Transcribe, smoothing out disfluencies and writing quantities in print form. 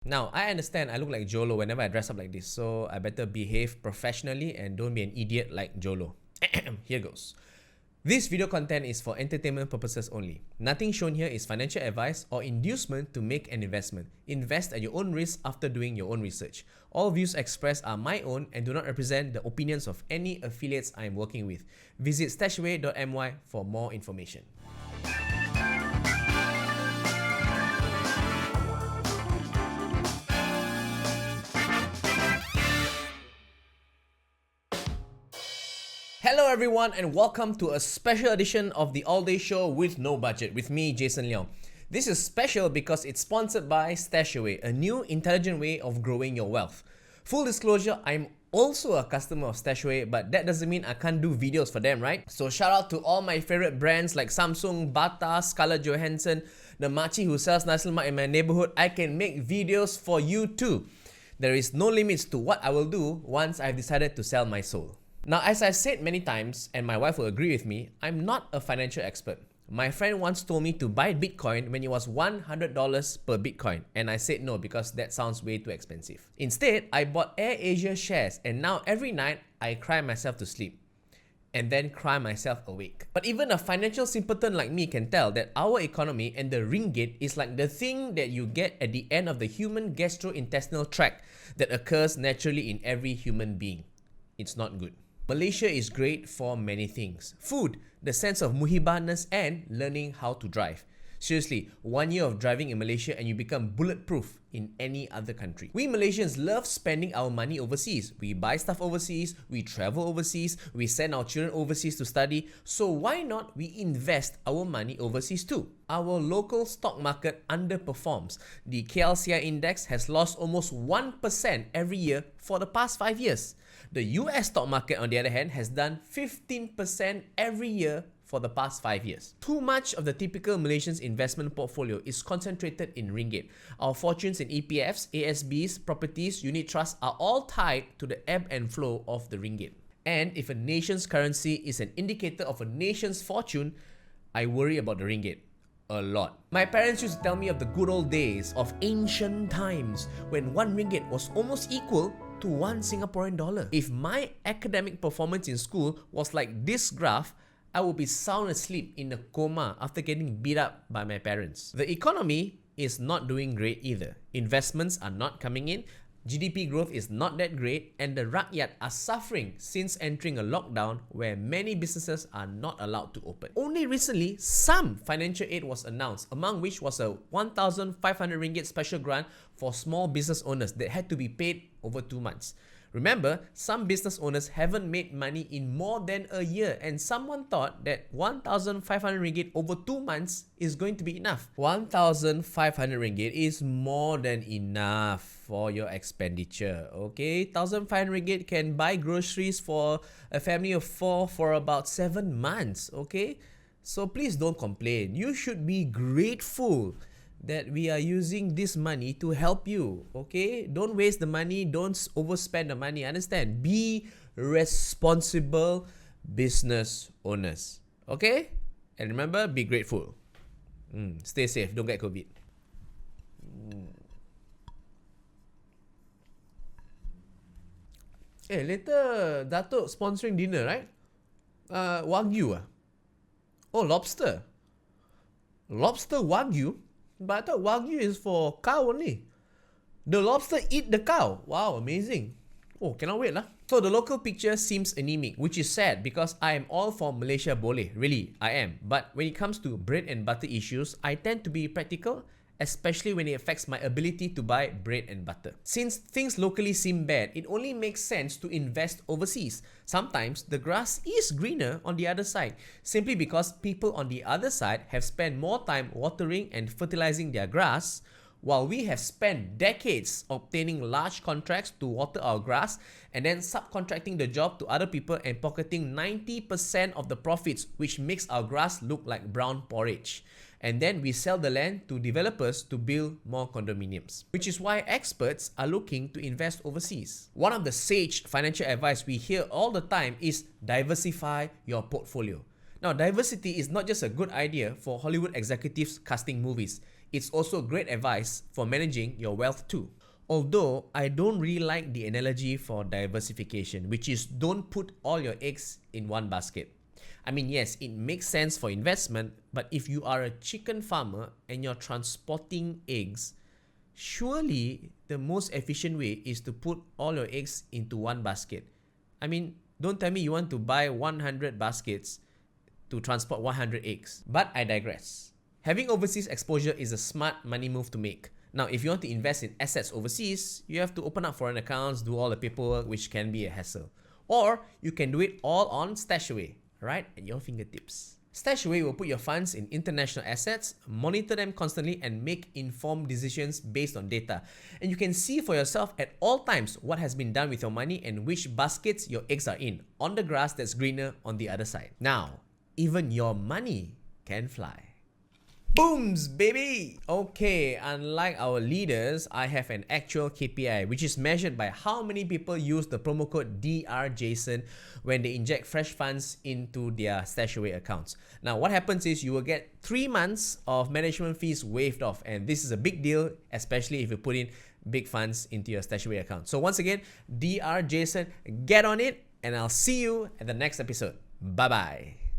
Now, I understand I look like Jolo whenever I dress up like this, so I better behave professionally and don't be an idiot like Jolo. Here goes. This video content is for entertainment purposes only. Nothing shown here is financial advice or inducement to make an investment. Invest at your own risk after doing your own research. All views expressed are my own and do not represent the opinions of any affiliates I am working with. Visit StashAway.my for more information. Hello everyone and welcome to a special edition of the All Day Show with No Budget with me, Jason Leong. This is special because it's sponsored by StashAway, a new intelligent way of growing your wealth. Full disclosure, I'm also a customer of StashAway, but that doesn't mean I can't do videos for them, right? So shout out to all my favorite brands like Samsung, Bata, Scarlett Johansson, the Machi who sells nasi lemak in my neighborhood. I can make videos for you too. There is no limits to what I will do once I've decided to sell my soul. Now, as I've said many times, and my wife will agree with me, I'm not a financial expert. My friend once told me to buy Bitcoin when it was $100 per Bitcoin, and I said no because that sounds way too expensive. Instead, I bought AirAsia shares, and now every night I cry myself to sleep and then cry myself awake. But even a financial simpleton like me can tell that our economy and the ringgit is like the thing that you get at the end of the human gastrointestinal tract that occurs naturally in every human being. It's not good. Malaysia is great for many things. Food, the sense of muhibahness, and learning how to drive. Seriously, 1 year of driving in Malaysia and you become bulletproof in any other country. We Malaysians love spending our money overseas. We buy stuff overseas, we travel overseas, we send our children overseas to study. So why not we invest our money overseas too? Our local stock market underperforms. The KLCI index has lost almost 1% every year for the past 5 years. The US stock market, on the other hand, has done 15% every year for the past 5 years. Too much of the typical Malaysian's investment portfolio is concentrated in ringgit. Our fortunes in EPFs, ASBs, properties, unit trusts are all tied to the ebb and flow of the ringgit. And if a nation's currency is an indicator of a nation's fortune, I worry about the ringgit a lot. My parents used to tell me of the good old days of ancient times when 1 ringgit was almost equal to 1 Singaporean dollar. If my academic performance in school was like this graph, I would be sound asleep in a coma after getting beat up by my parents. The economy is not doing great either. Investments are not coming in, GDP growth is not that great, and the rakyat are suffering since entering a lockdown where many businesses are not allowed to open. Only recently, some financial aid was announced, among which was a 1,500 ringgit special grant for small business owners that had to be paid over 2 months. Remember, some business owners haven't made money in more than a year, and someone thought that 1,500 ringgit over 2 months is going to be enough. 1,500 ringgit is more than enough for your expenditure, okay? 1,500 ringgit can buy groceries for a family of 4 for about 7 months, okay? So please don't complain. You should be grateful that we are using this money to help you, okay? Don't waste the money, don't overspend the money, understand? Be responsible business owners, okay? And remember, be grateful. Stay safe, don't get COVID. Later Datuk sponsoring dinner, right? Wagyu ah? Oh, lobster. Lobster Wagyu? But I thought Wagyu is for cow only. The lobster eat the cow. Wow, amazing. Oh, cannot wait lah. So the local picture seems anemic, which is sad because I am all for Malaysia boleh. Really, I am. But when it comes to bread and butter issues, I tend to be practical, especially when it affects my ability to buy bread and butter. Since things locally seem bad, it only makes sense to invest overseas. Sometimes the grass is greener on the other side, simply because people on the other side have spent more time watering and fertilizing their grass, while we have spent decades obtaining large contracts to water our grass and then subcontracting the job to other people and pocketing 90% of the profits, which makes our grass look like brown porridge. And then we sell the land to developers to build more condominiums, which is why experts are looking to invest overseas. One of the sage financial advice we hear all the time is diversify your portfolio. Now, diversity is not just a good idea for Hollywood executives casting movies. It's also great advice for managing your wealth too. Although I don't really like the analogy for diversification, which is don't put all your eggs in one basket. I mean, yes, it makes sense for investment, but if you are a chicken farmer and you're transporting eggs, surely the most efficient way is to put all your eggs into one basket. I mean, don't tell me you want to buy 100 baskets to transport 100 eggs. But I digress. Having overseas exposure is a smart money move to make. Now, if you want to invest in assets overseas, you have to open up foreign accounts, do all the paperwork, which can be a hassle. Or you can do it all on StashAway, right at your fingertips. StashAway will put your funds in international assets, monitor them constantly, and make informed decisions based on data. And you can see for yourself at all times what has been done with your money and which baskets your eggs are in, on the grass that's greener on the other side. Now, even your money can fly. Booms, baby! Okay, unlike our leaders, I have an actual KPI, which is measured by how many people use the promo code DRJason when they inject fresh funds into their StashAway accounts. Now, what happens is you will get 3 months of management fees waived off, and this is a big deal, especially if you put in big funds into your StashAway account. So once again, DRJason, get on it, and I'll see you at the next episode. Bye-bye.